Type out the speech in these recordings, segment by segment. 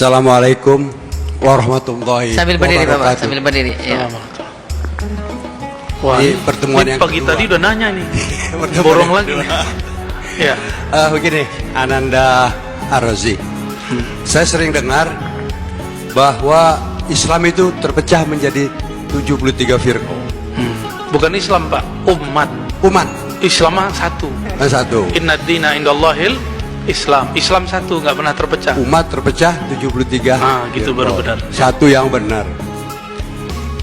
Assalamualaikum warahmatullahi Sambil berdiri wabarakatuh. Bapak, sambil berdiri ya. Wah, ini pertemuan yang pagi kedua. tadi udah nanya nih. Borong lagi. Ya. Begini, Ananda Arozi. Saya sering dengar bahwa Islam itu terpecah menjadi 73 firqah. Bukan Islam, Pak, umat. Umat Islam mah satu. satu. Inna dina indallahil Islam. Islam satu, nggak pernah terpecah. Umat terpecah 73. Gitu baru benar. Satu yang benar.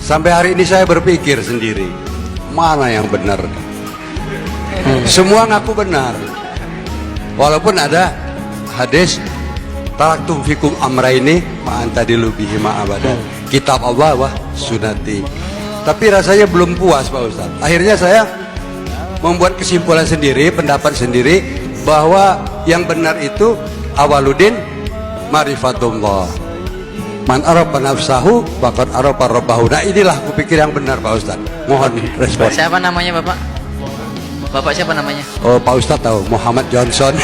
Sampai hari ini saya berpikir sendiri, mana yang benar? Semua ngaku benar. Walaupun ada hadis taraktum fikum amraini ma anta dilubihi ma abadan. Kitab Allah wa sunnati. Tapi rasanya belum puas Pak Ustaz. Akhirnya saya membuat kesimpulan sendiri, pendapat sendiri, bahwa yang benar itu awaludin marifatullah. Man arafa nafsahu faqad arafa rabbahu. Nah, inilah kupikir yang benar Pak Ustaz. Mohon respon. Siapa namanya Bapak? Bapak siapa namanya? Oh, Pak Ustaz tahu, Muhammad Johnson.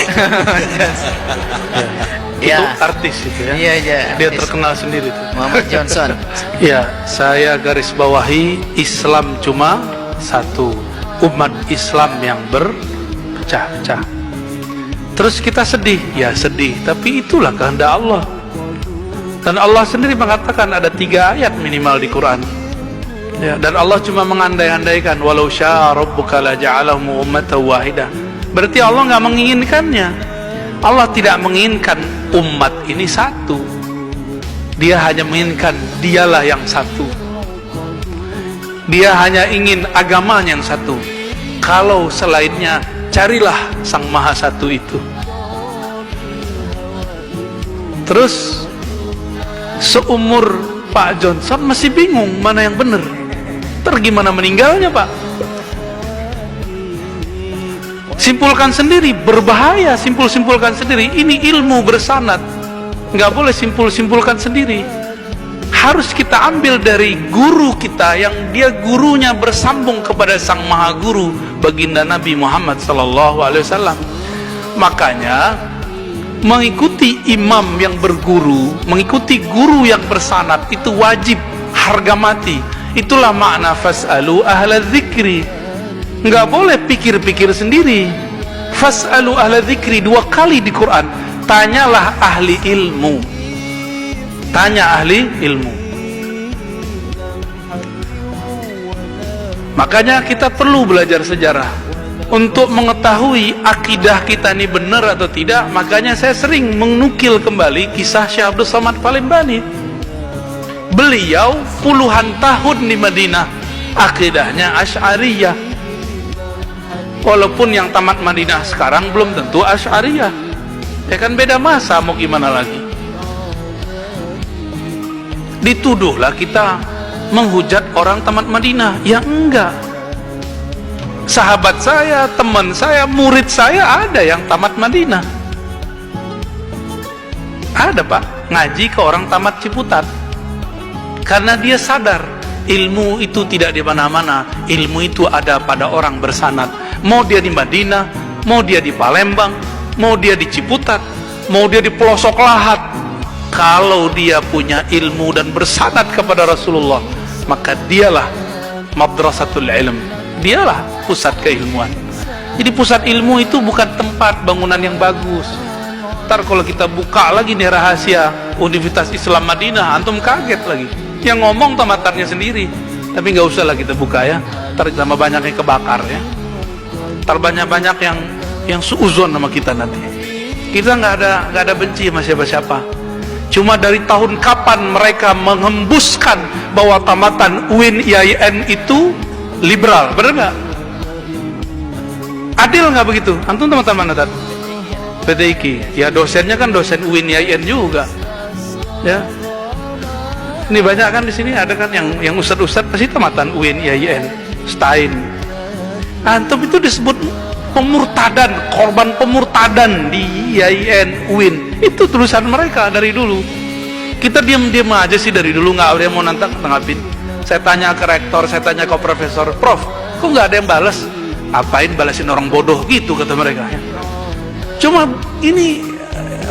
Itu artis itu ya. Iya, iya. Dia artis. terkenal sendiri tuh. Muhammad Johnson. Ya, saya garis bawahi Islam cuma satu. Umat Islam yang berpecah-pecah. Terus kita sedih, ya sedih. Tapi itulah kehendak Allah. Dan Allah sendiri mengatakan ada 3 ayat minimal di Quran. Ya, dan Allah cuma mengandai-andaikan walau syaa rabbuka la ja'alahum ummatan wahidah. Berarti Allah nggak menginginkannya. Allah tidak menginginkan umat ini satu. Dia hanya menginginkan dialah yang satu. Dia hanya ingin agamanya yang satu. Kalau selainnya, carilah Sang Maha Satu itu. Terus seumur Pak Johnson masih bingung mana yang benar. Gimana meninggalnya Pak? Simpulkan sendiri, berbahaya. Simpulkan sendiri. Ini ilmu bersanad, nggak boleh simpulkan sendiri. Harus kita ambil dari guru kita yang dia gurunya bersambung kepada Sang Maha Guru, baginda Nabi Muhammad SAW. Makanya mengikuti imam yang berguru, mengikuti guru yang bersanad itu wajib, harga mati. Itulah makna fas'alu ahla dzikri. Nggak boleh pikir-pikir sendiri. Fas'alu ahla dzikri 2 kali di Quran. Tanyalah ahli ilmu. Tanya ahli ilmu. Makanya kita perlu belajar sejarah untuk mengetahui akidah kita ini benar atau tidak. Makanya saya sering menukil kembali kisah Syekh Abdul Somad Palembani. Beliau puluhan tahun di Madinah, akidahnya Asy'ariyah. Walaupun yang tamat Madinah sekarang belum tentu Asy'ariyah. Ya kan beda masa, mau gimana lagi. Dituduhlah kita menghujat orang tamat Madinah. Ya enggak. Sahabat saya, teman saya, murid saya ada yang tamat Madinah. Ada Pak, ngaji ke orang tamat Ciputat. Karena dia sadar ilmu itu tidak di mana-mana. Ilmu itu ada pada orang bersanad. Mau dia di Madinah, mau dia di Palembang, mau dia di Ciputat, mau dia di pelosok lahat. Kalau dia punya ilmu dan bersanad kepada Rasulullah, maka dialah madrasatul ilm. Dialah pusat keilmuan. Jadi pusat ilmu itu bukan tempat bangunan yang bagus. Ntar kalau kita buka lagi nih rahasia Universitas Islam Madinah, antum kaget lagi. Yang ngomong tamatannya sendiri. Tapi nggak usah lah kita buka ya. Ntar tambah banyak yang kebakar ya. Ntar banyak yang suuzon sama kita nanti. Kita nggak ada benci sama siapa-siapa. Cuma dari tahun kapan mereka menghembuskan bahwa tamatan UIN IAIN itu liberal, benar nggak? Adil nggak begitu? Antum teman-teman ada PTIQ, ya dosennya kan dosen UIN IAIN juga, ya. Ini banyak kan di sini ada kan yang ustad-ustad pasti tamatan UIN IAIN, Stein. Antum itu disebut pemurtadan, korban pemurtadan di IAIN UIN. Itu tulisan mereka dari dulu. Kita diam-diam aja sih dari dulu, nggak ada yang mau nanggapin. Saya tanya ke rektor, saya tanya ke profesor, Prof, kok nggak ada yang balas? Apain balasin orang bodoh gitu, kata mereka. Cuma ini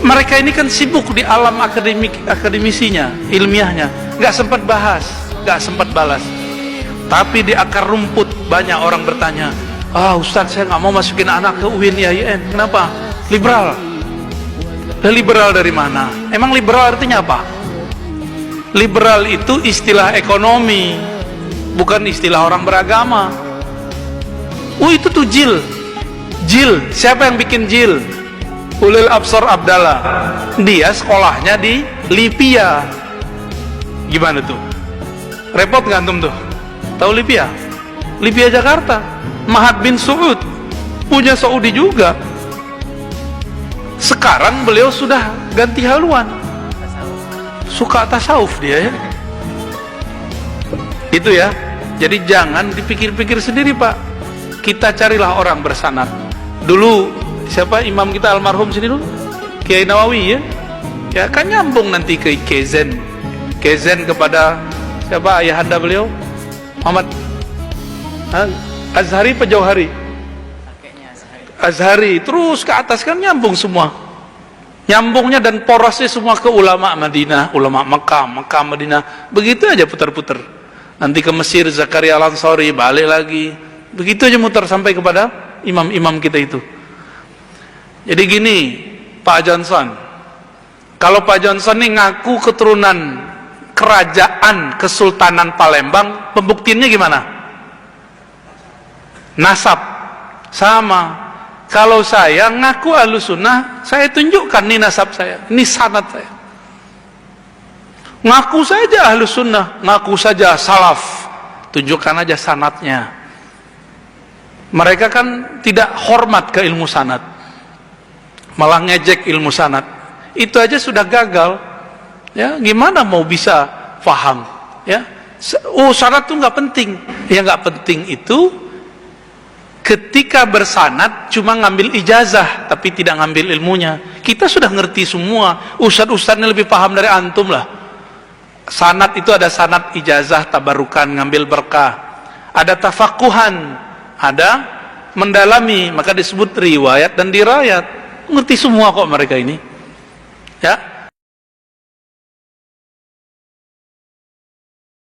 mereka ini kan sibuk di alam akademisinya, ilmiahnya, nggak sempat bahas, nggak sempat balas. Tapi di akar rumput banyak orang bertanya, Ustadz saya nggak mau masukin anak ke UIN IAIN. Kenapa? Liberal. Liberal dari mana? Emang liberal artinya apa? Liberal itu istilah ekonomi, bukan istilah orang beragama. Itu tuh jil. Siapa yang bikin jil? Ulil Absar Abdallah. Dia sekolahnya di Libya. Gimana tuh? Repot nggak antum tuh? Tahu Libya? Libya Jakarta. Mahat bin Suud punya Saudi juga. Sekarang beliau sudah ganti haluan. Suka tasawuf dia ya. Itu ya. Jadi jangan dipikir-pikir sendiri, Pak. Kita carilah orang bersanad. Dulu siapa imam kita almarhum sini dulu? Kiai Nawawi ya. Ya kan nyambung nanti ke Kezen. Kezen kepada siapa ayahanda beliau? Muhammad Azhari Pejauhari. Azhari terus ke atas kan nyambung semua. Nyambungnya dan porosnya semua ke ulama Madinah, ulama Mekah, Madinah. Begitu aja putar-putar. Nanti ke Mesir Zakaria Al-Ansari, balik lagi. Begitu aja mutar sampai kepada imam-imam kita itu. Jadi gini, Pak Johnson. Kalau Pak Johnson ini ngaku keturunan kerajaan Kesultanan Palembang, pembuktiannya gimana? Nasab. Sama. Kalau saya ngaku Ahlussunnah, saya tunjukkan nih nasab saya, ini sanad saya. Ngaku saja Ahlussunnah, ngaku saja salaf, tunjukkan aja sanadnya. Mereka kan tidak hormat ke ilmu sanad, malah ngejek ilmu sanad. Itu aja sudah gagal. Ya, gimana mau bisa paham? Ya, sanad itu nggak penting. Yang nggak penting itu ketika bersanad cuma ngambil ijazah tapi tidak ngambil ilmunya. Kita sudah ngerti semua. Ustadz-ustadznya lebih paham dari antum lah. Sanad itu ada sanad ijazah tabarukan, ngambil berkah. Ada tafakuhan, ada mendalami, maka disebut riwayat dan dirayat. Ngerti semua kok mereka ini. Ya.